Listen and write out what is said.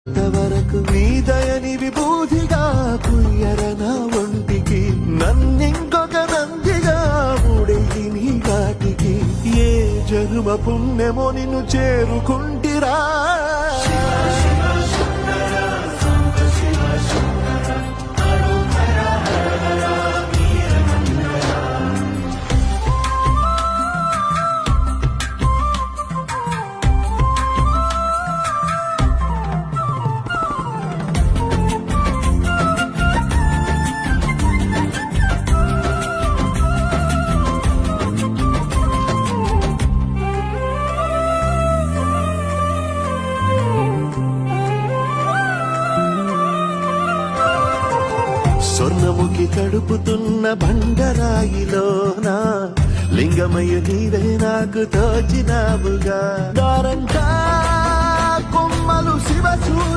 ఇంతవరకు నీ దయని విభూతిగా కుయ్యర నా ఒంటికి నన్నింకొక నందిగా ముడెయ్యి నీ ఘాటికి ఏ జన్మ పుణ్యమో నిన్ను చేరుకుంటిరా స్వర్ణముఖి తడుపుతున్న బండరాయిలోనా లింగమయ్య నీవే నాకు తోచినావుగా దారంతా కొమ్మలు శివ